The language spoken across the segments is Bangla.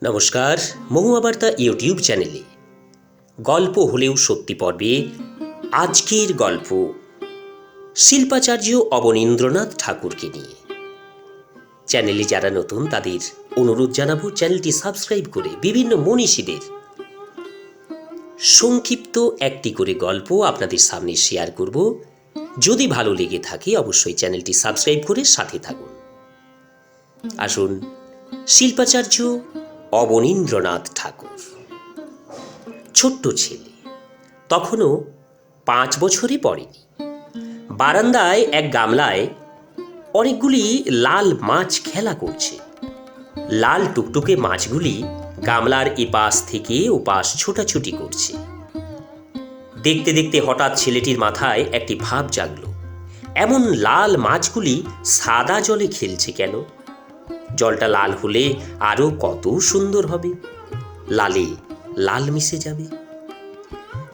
নমস্কার, মহুয়া বার্তা ইউটিউব চ্যানেলে গল্প হলেও সত্যি পর্বে আজকের গল্প শিল্পাচার্য অবনীন্দ্রনাথ ঠাকুরকে নিয়ে। চ্যানেলে যারা নতুন তাদের অনুরোধ জানাবো চ্যানেলটি সাবস্ক্রাইব করে বিভিন্ন মনীষীদের সংক্ষিপ্ত একটি করে গল্প আপনাদের সামনে শেয়ার করব। যদি ভালো লেগে থাকে অবশ্যই চ্যানেলটি সাবস্ক্রাইব করে সাথে থাকুন। আসুন, শিল্পাচার্য অবনীন্দ্রনাথ ঠাকুর ছোট্ট ছেলে, তখনও 5 বছরে পড়েনি। বারান্দায় এক গামলায় অনেকগুলি লাল মাছ খেলা করছে। লাল টুকটুকে মাছগুলি গামলার এপাশ থেকে ওপাশ ছোটাছুটি করছে। দেখতে দেখতে হঠাৎ ছেলেটির মাথায় একটি ভাব জাগলো, এমন লাল মাছগুলি সাদা জলে খেলছে কেন? জলটা লাল হলে আরো কত সুন্দর হবে, লালে লাল মিশে যাবে।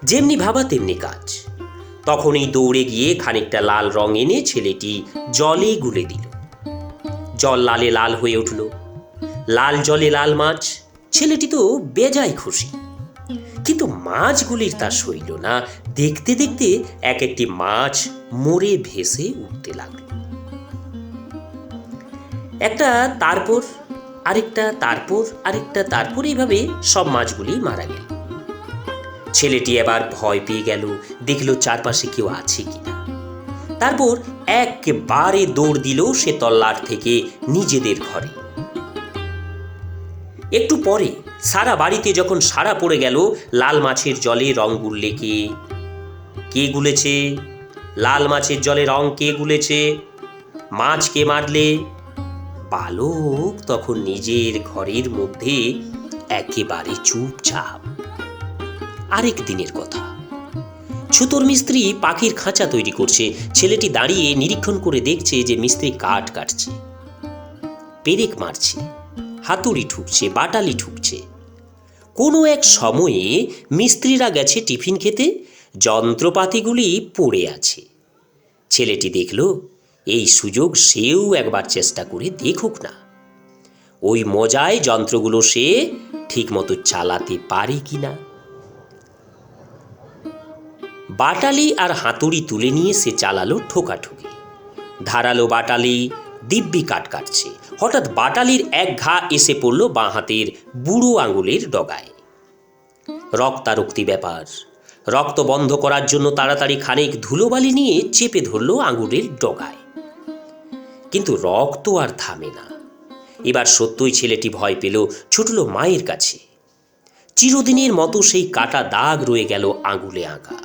যেমনি ভাবা তেমনি কাজ। তখনই দৌড়ে গিয়ে খানিকটা লাল রং এনে ছেলেটি জলে গুলে দিল। জল লালে লাল হয়ে উঠল। লাল জলে লাল মাছ। ছেলেটি তো বেজায় খুশি, কিন্তু মাছগুলির তা সইল না। দেখতে দেখতে এক একটি মাছ মরে ভেসে উঠতে লাগলো। একটা তারপর আরেকটা, তারপর আরেকটা, তারপর এইভাবে সব মাছগুলি মারা গেল। ছেলেটি এবার ভয় পেয়ে গেল, দেখলো চারপাশে কেউ আছে কিনা। তারপর একেবারে দৌড় দিল সে তল্লাট থেকে নিজেদের ঘরে। একটু পরে সারা বাড়িতে যখন সারা পড়ে গেল, লাল মাছের জলে রং গুললে কে গুলেছে? লাল মাছের জলে রং কে গুলেছে? মাছ কে মারলে? বালক তখন নিজের ঘরের মধ্যে একেবারে চুপচাপ। আরেক দিনের কথা, ছুতোর মিস্ত্রি পাখির খাঁচা তৈরি করছে। ছেলেটি দাঁড়িয়ে নিরীক্ষণ করে দেখছে যে মিস্ত্রি কাঠ কাটছে, পেরেক মারছে, হাতুড়ি ঠুকছে, বাটালি ঠুকছে। কোনো এক সময়ে মিস্ত্রিরা গেছে টিফিন খেতে, যন্ত্রপাতিগুলি পড়ে আছে। ছেলেটি দেখল এই সুযোগ সেও একবার চেষ্টা করে দেখুক না, ওই মজায় যন্ত্রগুলো সে ঠিকমতো চালাতে পারে কিনা। বাটালি আর হাতুড়ি তুলে নিয়ে সে চালালো ঠোকাঠুকি। ধারালো বাটালি দিব্যি কাট কাটছে। হঠাৎ বাটালির এক ঘা এসে পড়ল বাঁ হাতের বুড়ো আঙুলের ডগায়। রক্তারক্তি ব্যাপার। রক্ত বন্ধ করার জন্য তাড়াতাড়ি খানিক ধুলোবালি নিয়ে চেপে ধরল আঙুলের ডগায়, কিন্তু রক্ত আর থামে না। এবার সত্যই ছেলেটি ভয় পেল, ছুটল মায়ের কাছে। চিরদিনের মতো সেই কাটা দাগ রয়ে গেল আঙুলে আঁকা।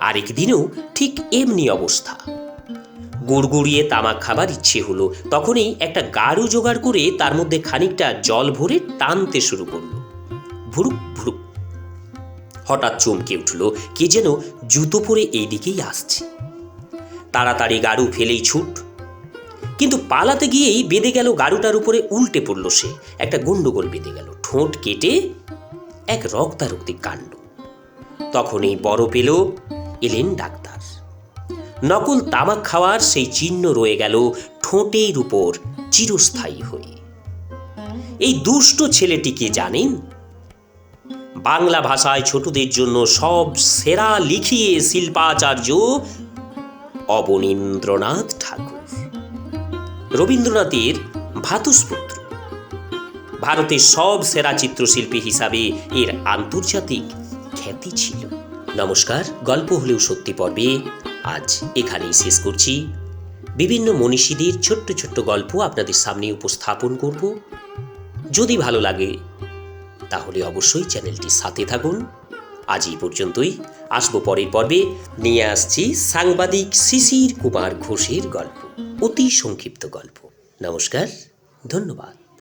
আরেকদিনও ঠিক এমনি অবস্থা। গুড়গুড়িয়ে তামাক খাবার ইচ্ছে হলো। তখনই একটা গাড়ু জোগাড় করে তার মধ্যে খানিকটা জল ভরে টানতে শুরু করলো। ভুরুক ভুরুক। হঠাৎ চমকে উঠল, কে যেন জুতো পরে এই দিকেই আসছে। তাড়াতাড়ি গাড়ু ফেলেই ছুট। কিন্তু পালাতে গিয়েই বেঁধে গেল গাড়ুটার উপরে, উল্টে পড়ল সে। একটা গন্ডগোল বেঁধে গেল, ঠোঁট কেটে এক রক্তারক্তি কাণ্ড। তখনই বড় পেল, এলেন ডাক্তার। নকল তামাক খাওয়ার সেই চিহ্ন রয়ে গেল ঠোঁটের উপর চিরস্থায়ী হয়ে। এই দুষ্ট ছেলেটিকে জানেন? বাংলা ভাষায় ছোটদের জন্য সব সেরা লিখিয়ে শিল্পাচার্য অবনীন্দ্রনাথ ঠাকুর, রবীন্দ্রনাথের ভ্রাতুষ্পুত্র। ভারতের সব সেরা চিত্রশিল্পী হিসাবে এর আন্তর্জাতিক খ্যাতি ছিল। নমস্কার, গল্প হলেও সত্যি পর্বে আজ এখানেই শেষ করছি। বিভিন্ন মনীষীদের ছোট্ট ছোট্ট গল্প আপনাদের সামনে উপস্থাপন করব। যদি ভালো লাগে তাহলে অবশ্যই চ্যানেলটির সাথে থাকুন। আজ এই পর্যন্তই। আসবো পরের পর্বে, নিয়ে আসছি সাংবাদিক শিশির কুমার ঘোষের গল্প, অতি সংক্ষিপ্ত গল্প। নমস্কার, ধন্যবাদ।